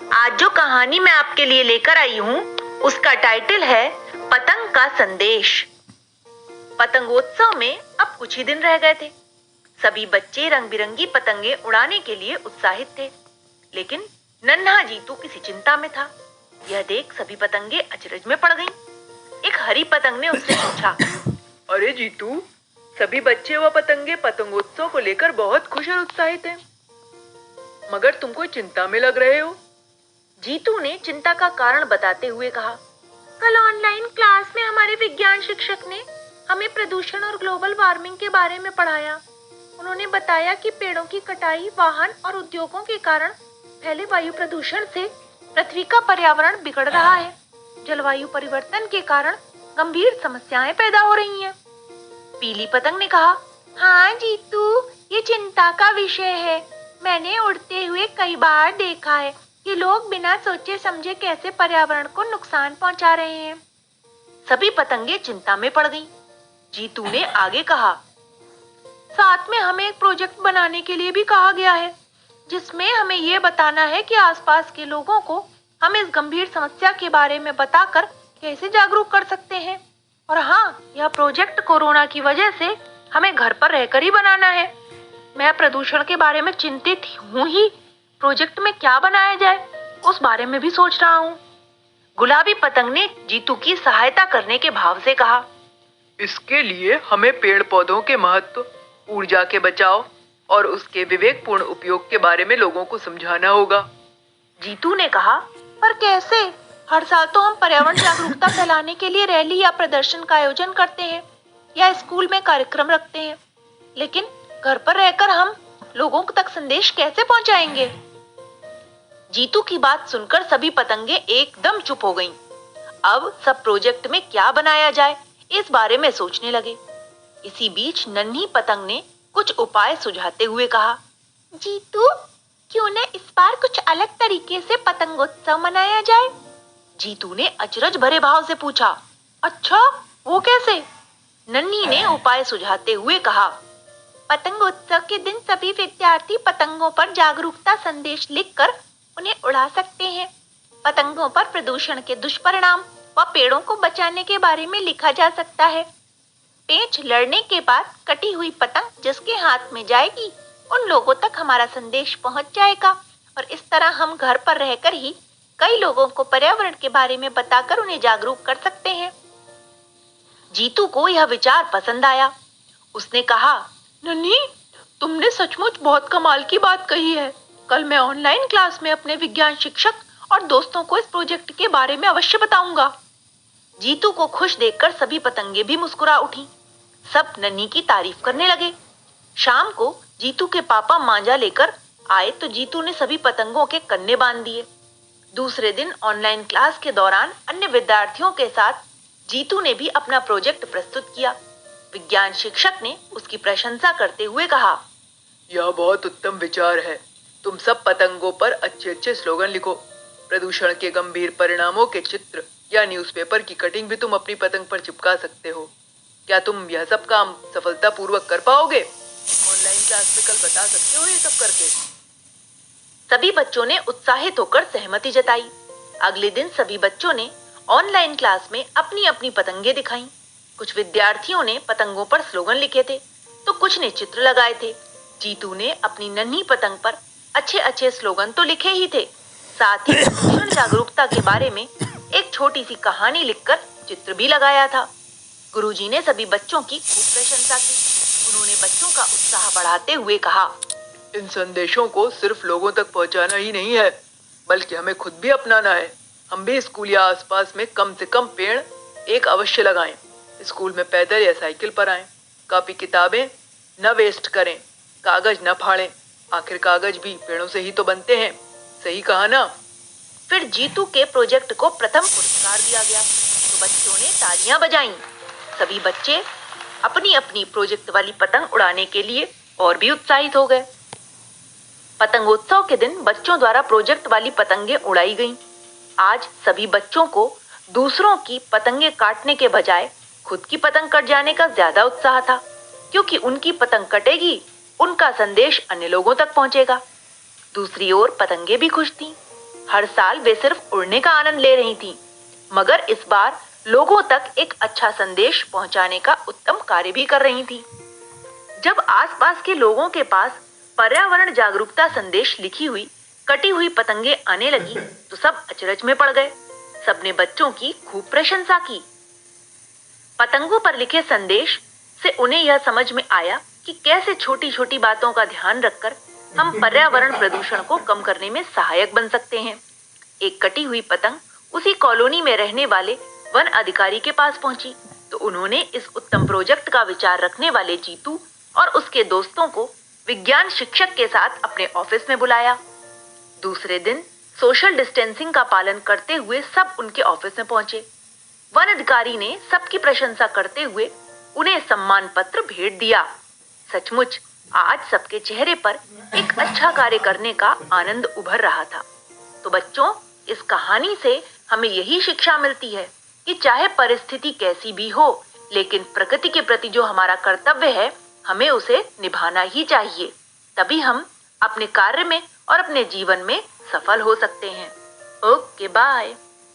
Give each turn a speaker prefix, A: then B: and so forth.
A: आज जो कहानी मैं आपके लिए लेकर आई हूँ उसका टाइटल है पतंग का संदेश। पतंगोत्सव में अब कुछ ही दिन रह गए थे। सभी बच्चे रंग बिरंगी पतंगे उड़ाने के लिए उत्साहित थे, लेकिन नन्हा जीतू किसी चिंता में था। यह देख सभी पतंगे अचरज में पड़ गईं। एक हरी पतंग ने उससे पूछा,
B: अरे जीतू, सभी बच्चे व पतंगे पतंगोत्सव को लेकर बहुत खुश और उत्साहित हैं, मगर तुम कोई चिंता में लग रहे हो।
A: जीतू ने चिंता का कारण बताते हुए कहा, कल ऑनलाइन क्लास में हमारे विज्ञान शिक्षक ने हमें प्रदूषण और ग्लोबल वार्मिंग के बारे में पढ़ाया। उन्होंने बताया कि पेड़ों की कटाई, वाहन और उद्योगों के कारण फैले वायु प्रदूषण से पृथ्वी का पर्यावरण बिगड़ रहा है। जलवायु परिवर्तन के कारण गंभीर समस्याएं पैदा हो रही हैं। पीली पतंग ने कहा, हाँ जीतू, ये चिंता का विषय है। मैंने उड़ते हुए कई बार देखा है कि लोग बिना सोचे समझे कैसे पर्यावरण को नुकसान पहुंचा रहे हैं। सभी पतंगे चिंता में पड़ गईं। जीतू ने आगे कहा, साथ में हमें एक प्रोजेक्ट बनाने के लिए भी कहा गया है, जिसमें हमें ये बताना है कि आसपास के लोगों को हम इस गंभीर समस्या के बारे में बताकर कैसे जागरूक कर सकते हैं। और हाँ, यह प्रोजेक्ट कोरोना की वजह से हमें घर पर रहकर ही बनाना है। मैं प्रदूषण के बारे में चिंतित हूँ ही, प्रोजेक्ट में क्या बनाया जाए उस बारे में भी सोच रहा हूँ। गुलाबी पतंग ने जीतू की सहायता करने के भाव से कहा,
B: इसके लिए हमें पेड़ पौधों के महत्व, ऊर्जा के बचाव और उसके विवेकपूर्ण उपयोग के बारे में लोगों को समझाना होगा।
A: जीतू ने कहा, पर कैसे? हर साल तो हम पर्यावरण जागरूकता फैलाने के लिए रैली या प्रदर्शन का आयोजन करते हैं या स्कूल में कार्यक्रम रखते हैं, लेकिन घर पर रहकर हम लोगों तक संदेश कैसे पहुंचाएंगे? जीतू की बात सुनकर सभी पतंगे एकदम चुप हो गईं। अब सब प्रोजेक्ट में क्या बनाया जाए इस बारे में सोचने लगे। इसी बीच नन्ही पतंग ने कुछ उपाय सुझाते हुए कहा, जीतू, क्यों न इस बार कुछ अलग तरीके से पतंगोत्सव मनाया जाए? जीतू ने अचरज भरे भाव से पूछा, अच्छा, वो कैसे? नन्ही ने उपाय सुझाते हुए कहा, पतंगोत्सव के दिन सभी विद्यार्थी पतंगों पर जागरूकता संदेश लिखकर उन्हें उड़ा सकते हैं। पतंगों पर प्रदूषण के दुष्परिणाम व पेड़ों को बचाने के बारे में लिखा जा सकता है। पेंच लड़ने के बाद कटी हुई पतंग जिसके हाथ में जाएगी, उन लोगों तक हमारा संदेश पहुंच जाएगा और इस तरह हम घर पर रहकर ही कई लोगों को पर्यावरण के बारे में बताकर उन्हें जागरूक कर सकते हैं। जीतू को यह विचार पसंद आया। उसने कहा,
B: नन्ही, तुमने सचमुच बहुत कमाल की बात कही है। कल मैं ऑनलाइन क्लास में अपने विज्ञान शिक्षक और दोस्तों को इस प्रोजेक्ट के बारे में अवश्य बताऊंगा।
A: जीतू को खुश देखकर सभी पतंगे भी मुस्कुरा उठी। सब नन्ही की तारीफ करने लगे। शाम को जीतू के पापा मांझा लेकर आए तो जीतू ने सभी पतंगों के कन्ने बांध दिए। दूसरे दिन ऑनलाइन क्लास के दौरान अन्य विद्यार्थियों के साथ जीतू ने भी अपना प्रोजेक्ट प्रस्तुत किया। विज्ञान शिक्षक ने उसकी प्रशंसा करते हुए कहा,
B: यह बहुत उत्तम विचार है। तुम सब पतंगों पर अच्छे अच्छे स्लोगन लिखो। प्रदूषण के गंभीर परिणामों के चित्र या न्यूज़पेपर की कटिंग भी तुम अपनी पतंग पर चिपका सकते हो। क्या तुम यह सब काम सफलतापूर्वक कर पाओगे? ऑनलाइन क्लास में कल बता सकते हो ये सब करके?
A: सभी बच्चों ने उत्साहित होकर सहमति जताई। अगले दिन सभी बच्चों ने ऑनलाइन क्लास में अपनी अपनी पतंगे दिखाईं। कुछ विद्यार्थियों ने पतंगों पर स्लोगन लिखे थे तो कुछ ने चित्र लगाए थे। जीतू ने अपनी नन्ही पतंग पर अच्छे अच्छे स्लोगन तो लिखे ही थे, साथ ही प्रदूषण जागरूकता के बारे में एक छोटी सी कहानी लिखकर चित्र भी लगाया था। गुरुजी ने सभी बच्चों की खूब प्रशंसा की। उन्होंने बच्चों का उत्साह बढ़ाते हुए कहा,
B: इन संदेशों को सिर्फ लोगों तक पहुंचाना ही नहीं है, बल्कि हमें खुद भी अपनाना है। हम भी स्कूल या आसपास में कम से कम पेड़ एक अवश्य लगाएं। स्कूल में पैदल या साइकिल पर आएं। कॉपी किताबें न वेस्ट करें। कागज न फाड़ें। आखिर कागज भी पेड़ों से ही तो बनते हैं। सही कहा ना?
A: फिर जीतू के प्रोजेक्ट को प्रथम पुरस्कार दिया गया तो बच्चों ने तालियां बजाईं। सभी बच्चे अपनी अपनी प्रोजेक्ट वाली पतंग उड़ाने के लिए और भी उत्साहित हो गए। पतंगोत्सव के दिन बच्चों द्वारा प्रोजेक्ट वाली पतंगे उड़ाई गईं। आज सभी बच्चों को दूसरों की पतंगे काटने के बजाय खुद की पतंग कट जाने का ज्यादा उत्साह था, क्योंकि उनकी पतंग कटेगी, उनका संदेश अन्य लोगों तक पहुंचेगा। दूसरी ओर पतंगे भी खुश थीं। हर साल वे सिर्फ उड़ने का आनंद ले रही थीं, मगर इस बार लोगों तक एक अच्छा संदेश पहुंचाने का उत्तम कार्य भी कर रही थीं। जब आसपास के लोगों के पास पर्यावरण जागरूकता संदेश लिखी हुई कटी हुई पतंगे आने लगी तो सब अचरज में पड़ गए। सबने बच्चों की खूब प्रशंसा की। पतंगों पर लिखे संदेश से उन्हें यह समझ में आया कि कैसे छोटी छोटी बातों का ध्यान रखकर हम पर्यावरण प्रदूषण को कम करने में सहायक बन सकते हैं। एक कटी हुई पतंग उसी कॉलोनी में रहने वाले वन अधिकारी के पास पहुंची तो उन्होंने इस उत्तम प्रोजेक्ट का विचार रखने वाले जीतू और उसके दोस्तों को विज्ञान शिक्षक के साथ अपने ऑफिस में बुलाया। दूसरे दिन सोशल डिस्टेंसिंग का पालन करते हुए सब उनके ऑफिस में पहुंचे। वन अधिकारी ने सबकी प्रशंसा करते हुए उन्हें सम्मान पत्र भेंट दिया। सचमुच आज सबके चेहरे पर एक अच्छा कार्य करने का आनंद उभर रहा था। तो बच्चों, इस कहानी से हमें यही शिक्षा मिलती है कि चाहे परिस्थिति कैसी भी हो, लेकिन प्रकृति के प्रति जो हमारा कर्तव्य है हमें उसे निभाना ही चाहिए। तभी हम अपने कार्य में और अपने जीवन में सफल हो सकते हैं। Okay, bye.